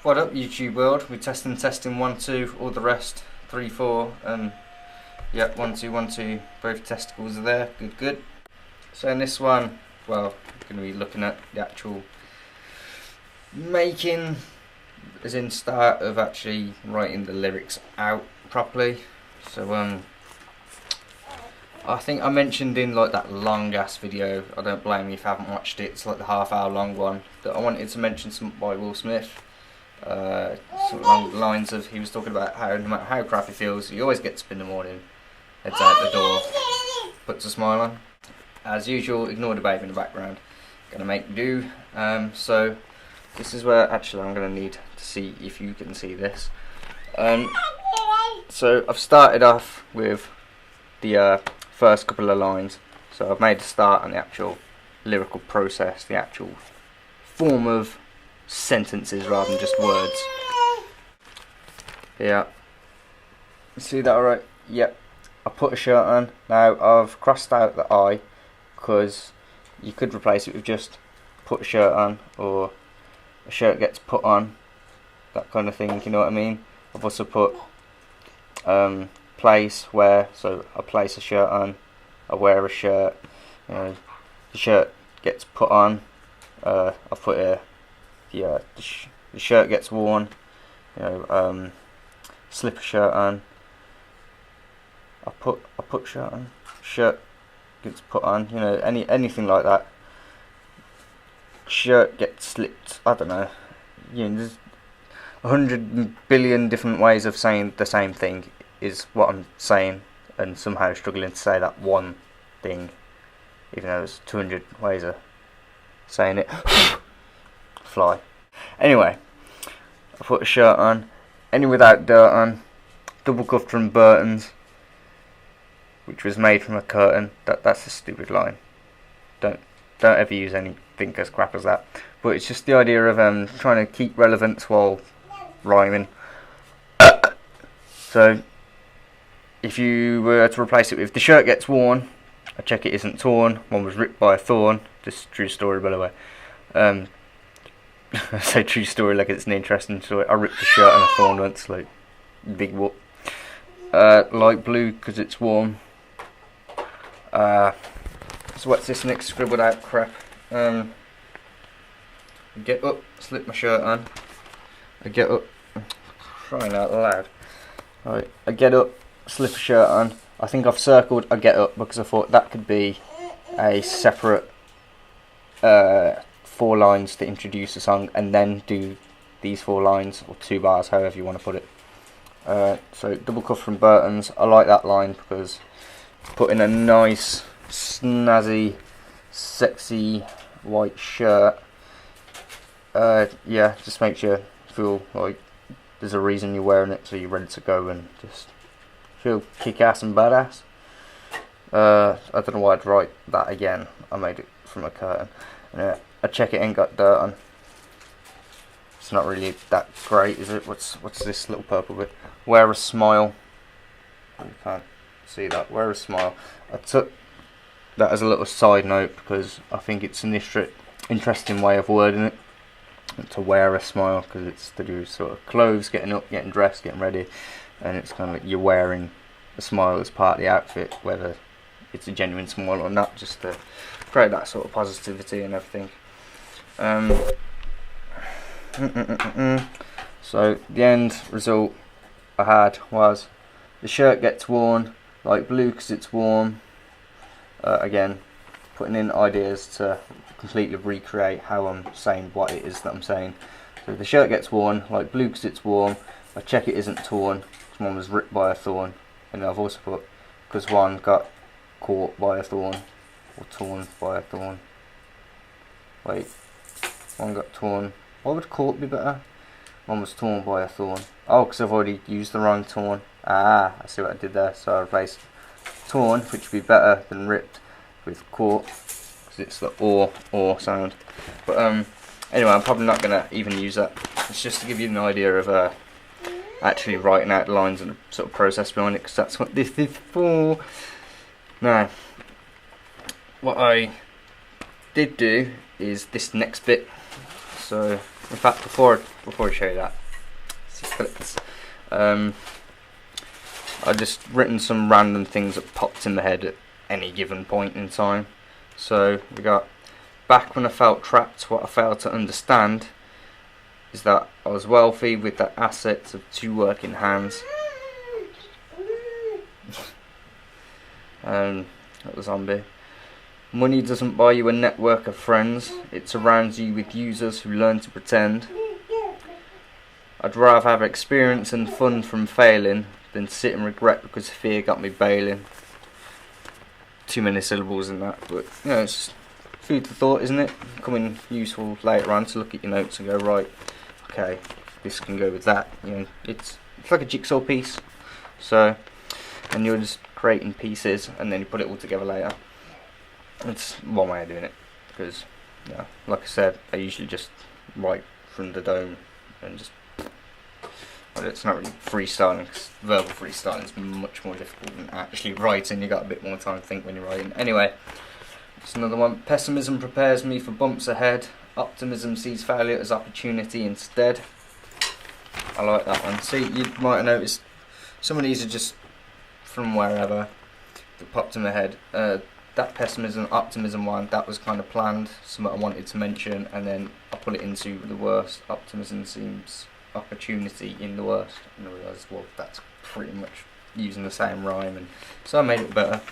What up, YouTube world? We're testing 1 2, all the rest 3 4, and yeah, 1 2 1 2. Both testicles are there. Good. So in this one, well, we're going to be looking at the actual making, as in start of actually writing the lyrics out properly. So I think I mentioned in like that long ass video, I don't blame you if you haven't watched it, it's like the half-hour long one, that I wanted to mention something by Will Smith. Something along the lines of, he was talking about how no matter how crap he feels, he always gets up in the morning, heads out the door, puts a smile on. As usual, ignore the baby in the background, gonna make do. So this is where actually I'm gonna need to see if you can see this. So I've started off with the first couple of lines, so I've made a start on the actual lyrical process, the actual form of sentences rather than just words. Yeah, see that alright? Yep. I put a shirt on. Now I've crossed out the I, because you could replace it with just put a shirt on, or a shirt gets put on, that kind of thing, you know what I mean? I've also put place, wear, so I place a shirt on, I wear a shirt, you know, the shirt gets put on, I put the shirt gets worn, you know, slip a shirt on, I put shirt on, shirt gets put on, you know, anything like that. Shirt gets slipped, I don't know, you know, there's 100 billion different ways of saying the same thing is what I'm saying, and somehow struggling to say that one thing, even though there's 200 ways of saying it. Fly. Anyway, I put a shirt on, any without dirt on, double cuffed from Burton's, which was made from a curtain. That's a stupid line. Don't ever use anything as crap as that. But it's just the idea of trying to keep relevance while rhyming. So if you were to replace it with the shirt gets worn, I check it isn't torn, one was ripped by a thorn. This true story, by the way. I say true story like it's an interesting story. I ripped a shirt on a thorn once, like big whoop. Light blue because it's warm. So what's this next scribbled out crap? Get up, slip my shirt on. I get up, crying out loud. Right, I get up, slip a shirt on. I think I've circled I get up because I thought that could be a separate 4 lines to introduce the song, and then do these 4 lines, or 2 bars, however you want to put it. So double cuff from Burton's, I like that line because putting a nice, snazzy, sexy white shirt, yeah, just makes you feel like there's a reason you're wearing it, so you're ready to go and just feel kick-ass and badass. I don't know why I'd write that again. I made it from a curtain. I check it ain't got dirt on. It's not really that great, is it? What's this little purple bit? Wear a smile. You can't see that. Wear a smile. I took that as a little side note because I think it's an interesting way of wording it. To wear a smile, because it's to do sort of clothes, getting up, getting dressed, getting ready, and it's kind of like you're wearing a smile as part of the outfit, whether it's a genuine smile or not, just to create that sort of positivity and everything. So the end result I had was the shirt gets worn, like blue because it's warm. Again, putting in ideas to completely recreate how I'm saying what it is that I'm saying. So the shirt gets worn, like blue because it's warm. I check it isn't torn, because one was ripped by a thorn. And I've also put, because one got caught by a thorn, or torn by a thorn. Wait, one got torn. Why would caught be better? One was torn by a thorn. Oh, because I've already used the wrong torn. Ah, I see what I did there. So I replaced torn, which would be better than ripped, with caught, because it's the or sound. But anyway, I'm probably not going to even use that. It's just to give you an idea of actually writing out the lines and the sort of process behind it, because that's what this is for. Now, what I did do is this next bit. So In fact, before I show you that, I just written some random things that popped in my head at any given point in time. So we got, back when I felt trapped, what I failed to understand is that I was wealthy with the assets of 2 working hands. That was zombie. Money doesn't buy you a network of friends, it surrounds you with users who learn to pretend. I'd rather have experience and fun from failing than sit and regret because fear got me bailing. Too many syllables in that, but you know, it's food for thought, isn't it? Coming useful later on to look at your notes and go, right, okay, this can go with that. You know, it's like a jigsaw piece. So, and you're just creating pieces and then you put it all together later. It's one way of doing it, because yeah, like I said, I usually just write from the dome and just, well, it's not really freestyling, because verbal freestyling is much more difficult than actually writing. You got a bit more time to think when you're writing. Anyway, it's another one. Pessimism prepares me for bumps ahead. Optimism sees failure as opportunity instead. I like that one. See, you might have noticed some of these are just from wherever that popped in my head. That pessimism, optimism one, that was kind of planned, something I wanted to mention, and then I put it into the worst. Optimism seems opportunity in the worst, and I realised, well, that's pretty much using the same rhyme, and so I made it better,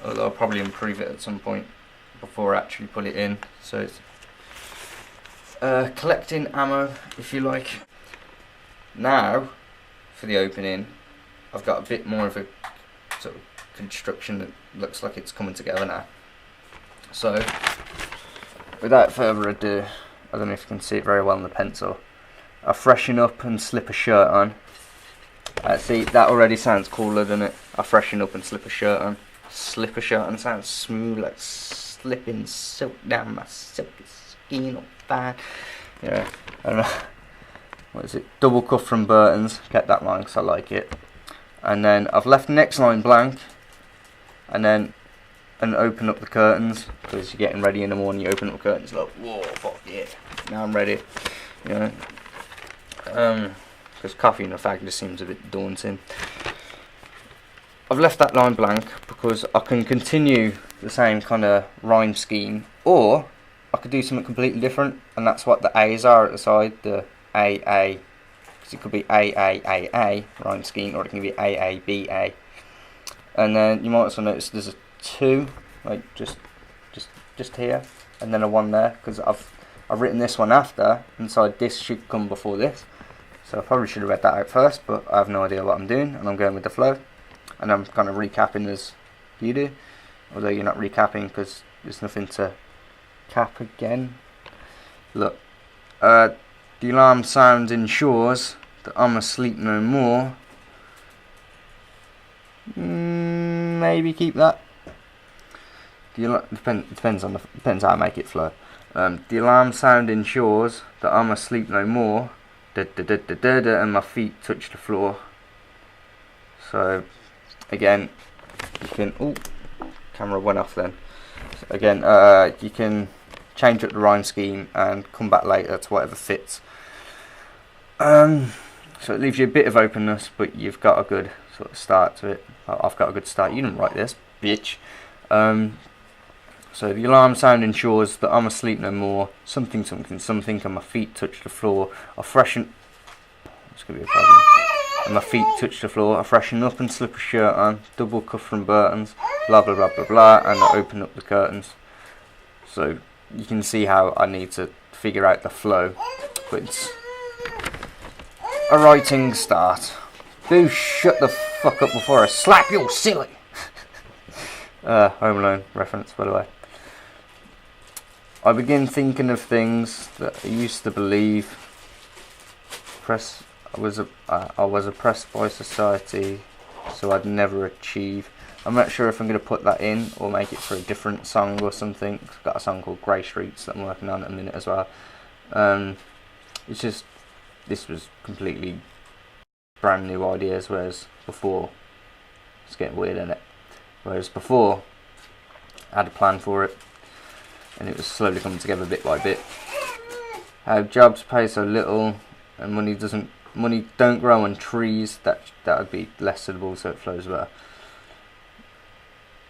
although I'll probably improve it at some point before I actually put it in. So it's collecting ammo, if you like. Now, for the opening, I've got a bit more of a sort of construction that looks like it's coming together now. So, without further ado, I don't know if you can see it very well on the pencil, I freshen up and slip a shirt on. See, that already sounds cooler, doesn't it? I freshen up and slip a shirt on. Slip a shirt on sounds smooth, like slipping silk down my silky skin, all fine. Yeah, I don't know. What is it? Double cuff from Burton's. Get that line because I like it. And then I've left the next line blank. And open up the curtains, because you're getting ready in the morning. You open up the curtains, like, whoa, fuck yeah, now I'm ready. You know, because coffee and a fag just seems a bit daunting. I've left that line blank because I can continue the same kind of rhyme scheme, or I could do something completely different, and that's what the A's are at the side, the AA, because it could be AAAA rhyme scheme, or it can be AABA. And then you might also notice there's a 2, like just here, and then a 1 there, because I've written this one after, and so this should come before this. So I probably should have read that out first, but I have no idea what I'm doing, and I'm going with the flow. And I'm kind of recapping as you do, although you're not recapping because there's nothing to cap again. Look, the alarm sound ensures that I'm asleep no more. Maybe keep that. Depends how I make it flow. The alarm sound ensures that I'm asleep no more. And my feet touch the floor. So again, you can. Oh, camera went off then. So again, you can change up the rhyme scheme and come back later to whatever fits. So it leaves you a bit of openness, but you've got a good sort of start to it. I've got a good start. You didn't write this, bitch. So the alarm sound ensures that I'm asleep no more. Something, and my feet touch the floor. I freshen. It's gonna be a problem. And my feet touch the floor. I freshen up and slip a shirt on. Double cuff from Burton's. Blah blah blah blah blah. And I open up the curtains. So you can see how I need to figure out the flow. But it's a writing start. Do shut the fuck up before I slap you, silly. Home Alone reference, by the way. I begin thinking of things that I used to believe. I was oppressed by society, so I'd never achieve. I'm not sure if I'm going to put that in or make it for a different song or something. I've got a song called Grey Streets that I'm working on in a minute as well. It's just, this was completely brand new ideas, whereas before, it's getting weird, isn't it? Whereas before, I had a plan for it, and it was slowly coming together bit by bit. How jobs pay so little, and money don't grow on trees. That would be less syllables, so it flows better.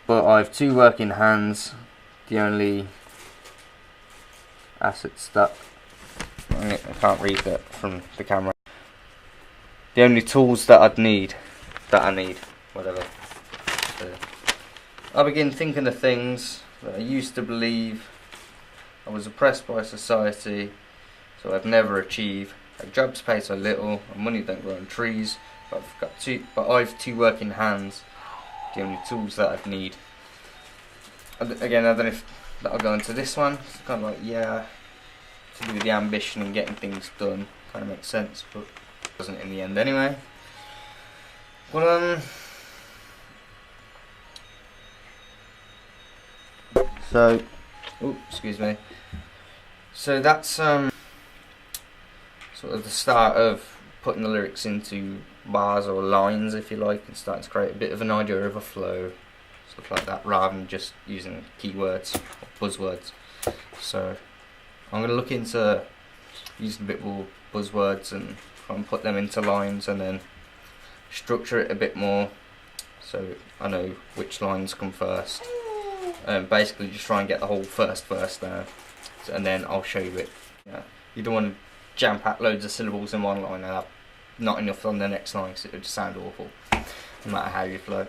But I've 2 working hands. The only assets that I can't read that from the camera. The only tools that I need, whatever. So I begin thinking of things that I used to believe I was oppressed by society, so I'd never achieve. Like jobs pay so little, and money don't grow on trees. But I've 2 working hands. The only tools that I'd need. Again, I don't know if that'll go into this one. It's kind of like, yeah, to do with the ambition and getting things done, kind of makes sense, but it doesn't in the end anyway. Well, so, excuse me. So that's sort of the start of putting the lyrics into bars or lines, if you like, and starting to create a bit of an idea of a flow, stuff like that, rather than just using keywords or buzzwords. So I'm going to look into using a bit more buzzwords and try and put them into lines, and then structure it a bit more so I know which lines come first. Basically just try and get the whole first verse down, and then I'll show you it. Yeah. You don't want to jam pack loads of syllables in one line and have not enough on the next line, because it would just sound awful no matter how you flow.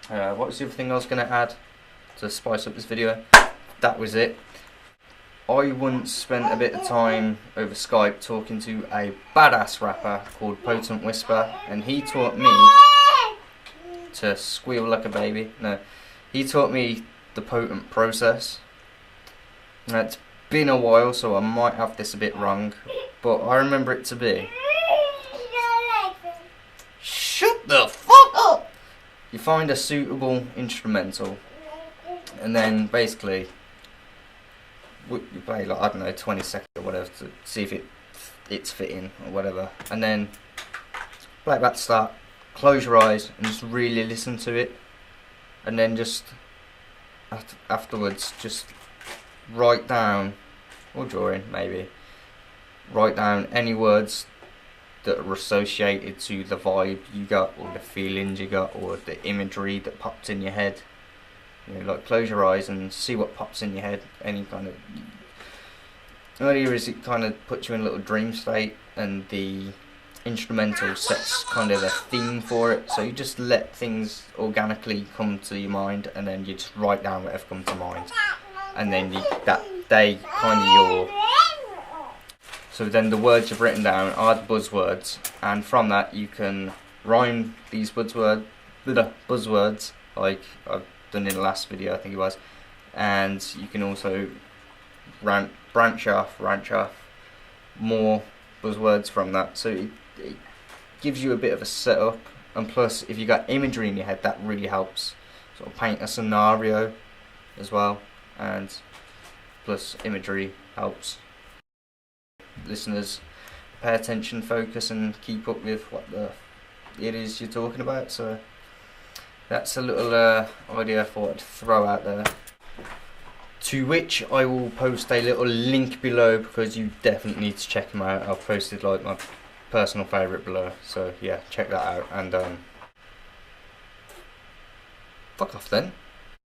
What was the other thing I was going to add to spice up this video? That was it. I once spent a bit of time over Skype talking to a badass rapper called Potent Whisper, and he taught me to squeal like a baby. No, he taught me the potent process. Now, it's been a while, so I might have this a bit wrong, but I remember it to be, shut the fuck up! You find a suitable instrumental, and then basically you play like, I don't know, 20 seconds or whatever to see if it's fitting or whatever, and then play it back to start, close your eyes and just really listen to it, and then just afterwards just write down, or drawing maybe, write down any words that are associated to the vibe you got, or the feelings you got, or the imagery that popped in your head. You know, like close your eyes and see what pops in your head. Any kind of, the idea is it kind of puts you in a little dream state, and the instrumental sets kind of a theme for it. So you just let things organically come to your mind, and then you just write down whatever comes to mind, and then so then the words you've written down are the buzzwords, and from that you can rhyme these buzzwords like I've done in the last video, I think it was, and you can also branch off more buzzwords from that. So it gives you a bit of a setup, and plus if you got imagery in your head, that really helps sort of paint a scenario as well, and plus imagery helps listeners pay attention, focus, and keep up with what it is you're talking about. So that's a little idea I thought I'd throw out there, to which I will post a little link below, because you definitely need to check them out. I've posted like my personal favourite below, so yeah, check that out, and fuck off then.